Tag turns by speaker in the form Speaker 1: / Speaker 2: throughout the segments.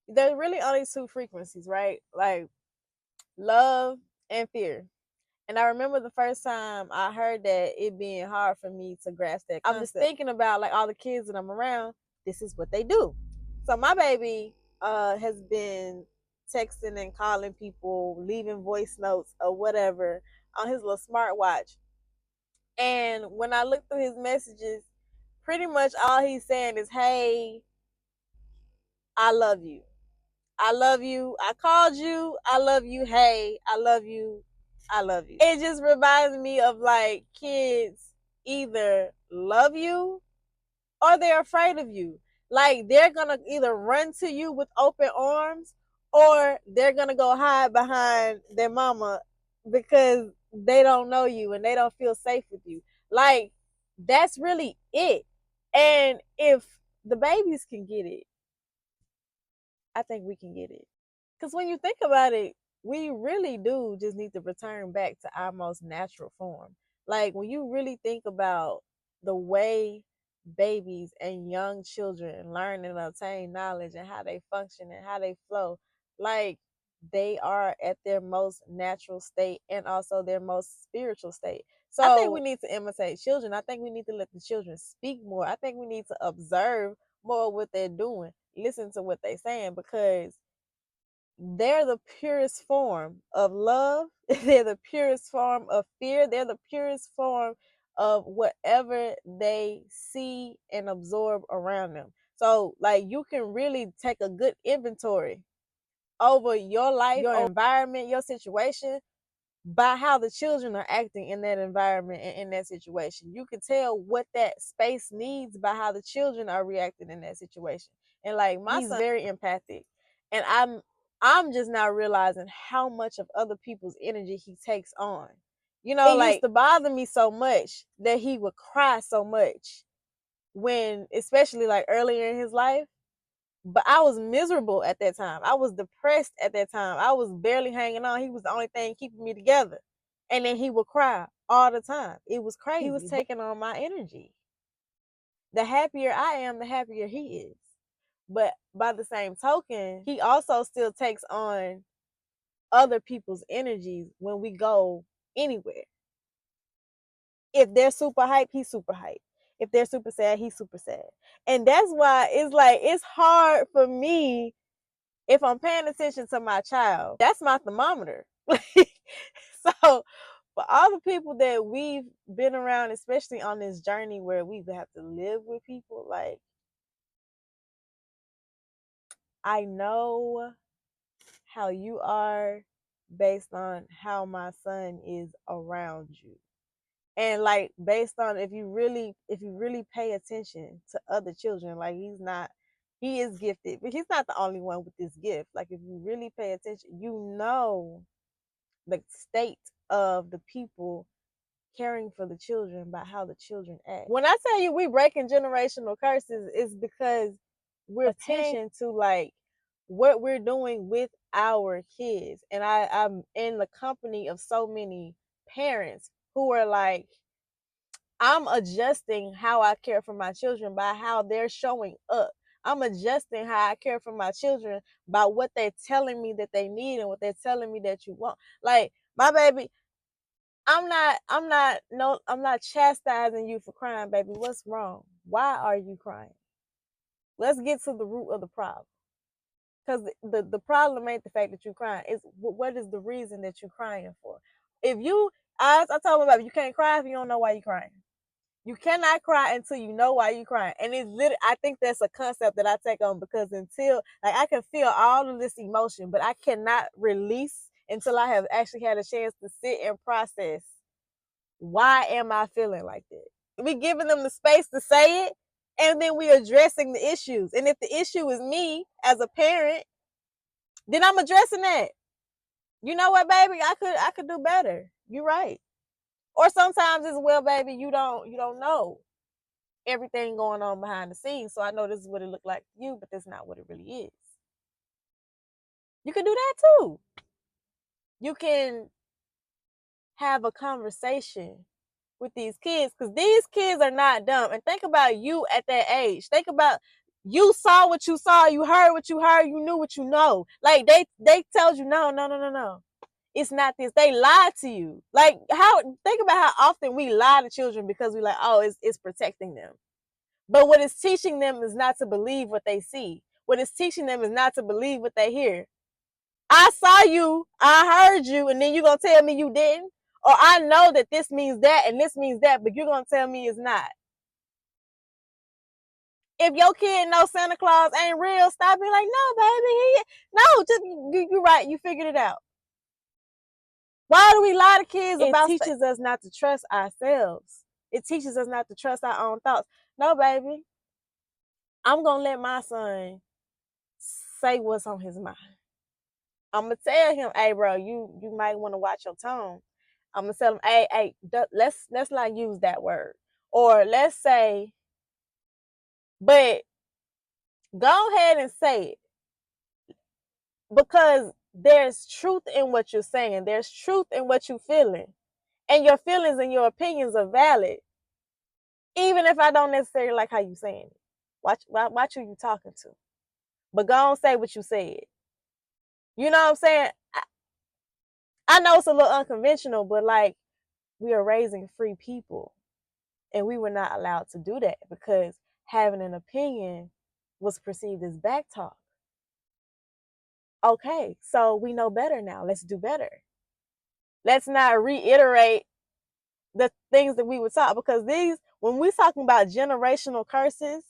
Speaker 1: there's really only two frequencies, right? Like love and fear. And I remember the first time I heard that, it being hard for me to grasp that concept. I'm just thinking about like all the kids that I'm around, this is what they do. So my baby has been texting and calling people, leaving voice notes or whatever on his little smartwatch. And when I look through his messages, pretty much all he's saying is, "Hey, I love you. I love you. I called you. I love you. Hey, I love you. I love you." It just reminds me of like kids either love you or they're afraid of you. Like they're gonna either run to you with open arms or they're gonna go hide behind their mama because they don't know you and they don't feel safe with you. Like that's really it. And if the babies can get it, I think we can get it. Because when you think about it, we really do just need to return back to our most natural form. Like when you really think about the way babies and young children learn and obtain knowledge and how they function and how they flow, like they are at their most natural state and also their most spiritual state. So I think we need to imitate children. I think we need to let the children speak more. I think we need to observe more of what they're doing, listen to what they're saying, because they're the purest form of love. They're the purest form of fear. They're the purest form of whatever they see and absorb around them. So, like, you can really take a good inventory over your life, your environment, your situation by how the children are acting in that environment and in that situation. You can tell what that space needs by how the children are reacting in that situation. And like my son, he's very empathic. And I'm just now realizing how much of other people's energy he takes on. You know, it used to bother me so much that he would cry so much when, especially like earlier in his life, but I was miserable at that time. I was depressed at that time. I was barely hanging on. He was the only thing keeping me together. And then he would cry all the time. It was crazy. He was taking on my energy. The happier I am, the happier he is. But by the same token, he also still takes on other people's energies when we go anywhere. If they're super hype, he's super hype. If they're super sad, he's super sad. And that's why it's like, it's hard for me if I'm paying attention to my child. That's my thermometer. So for all the people that we've been around, especially on this journey where we have to live with people, like I know how you are based on how my son is around you. And like based on if you really pay attention to other children, like he is gifted, but he's not the only one with this gift. Like if you really pay attention, you know the state of the people caring for the children by how the children act. When I tell you we breaking generational curses, it's because we're attention to like what we're doing with our kids. And I'm in the company of so many parents who are like, I'm adjusting how I care for my children by how they're showing up. I'm adjusting how I care for my children by what they're telling me that they need and what they're telling me that you want. Like my baby, I'm not chastising you for crying, baby. What's wrong? Why are you crying? Let's get to the root of the problem. Because the problem ain't the fact that you're crying. It's what is the reason that you're crying for. If you, I told my baby, you can't cry if you don't know why you're crying. You cannot cry until you know why you're crying. And it's literally, I think that's a concept that I take on, because until, like, I can feel all of this emotion, but I cannot release until I have actually had a chance to sit and process, why am I feeling like that? We giving them the space to say it, and then we addressing the issues. And if the issue is me as a parent, then I'm addressing that. You know what, baby? I could do better. You're right. Or sometimes it's, well, baby, you don't know everything going on behind the scenes. So I know this is what it looked like to you, but that's not what it really is. You can do that too. You can have a conversation with these kids, because these kids are not dumb. And think about you at that age. Think about You saw what you saw, you heard what you heard, you knew what you know. Like they told you no. It's not this. They lied to you. Like think about how often we lie to children because we like, oh, it's protecting them. But what it's teaching them is not to believe what they see. What it's teaching them is not to believe what they hear. I saw you, I heard you, and then you're going to tell me you didn't? Or I know that this means that and this means that, but you're going to tell me it's not. If your kid knows Santa Claus ain't real, stop being like, no, baby. No, just, you're right, you figured it out. Why do we lie to kids about stuff? It teaches us not to trust ourselves. It teaches us not to trust our own thoughts. No, baby. I'm going to let my son say what's on his mind. I'm going to tell him, hey, bro, you might want to watch your tone. I'm going to tell him, hey, let's not use that word. Or let's say, but go ahead and say it. Because there's truth in what you're saying. There's truth in what you're feeling. And your feelings and your opinions are valid. Even if I don't necessarily like how you're saying it. Watch who you talking to. But go on, say what you said. You know what I'm saying? I know it's a little unconventional, but like, we are raising free people. And we were not allowed to do that because having an opinion was perceived as backtalk. Okay, so we know better now. Let's do better. Let's not reiterate the things that we were taught, because when we're talking about generational curses,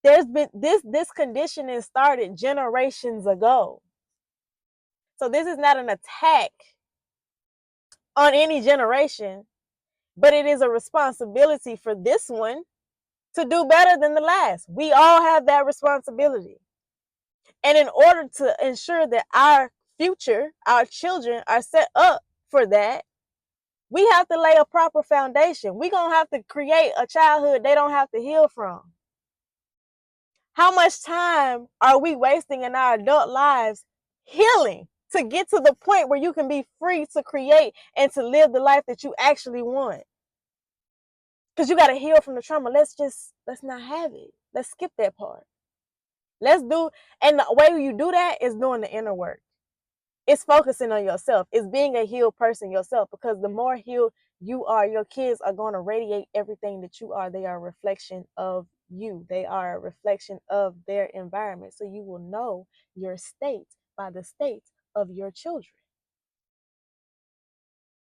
Speaker 1: there's been this conditioning started generations ago. So this is not an attack on any generation, but it is a responsibility for this one to do better than the last. We all have that responsibility. And in order to ensure that our future, our children are set up for that, we have to lay a proper foundation. We're going to have to create a childhood they don't have to heal from. How much time are we wasting in our adult lives healing to get to the point where you can be free to create and to live the life that you actually want? Because you got to heal from the trauma. Let's not have it. Let's skip that part. And the way you do that is doing the inner work. It's focusing on yourself. It's being a healed person yourself, because the more healed you are, your kids are going to radiate everything that you are. They are a reflection of you. They are a reflection of their environment. So you will know your state by the state of your children.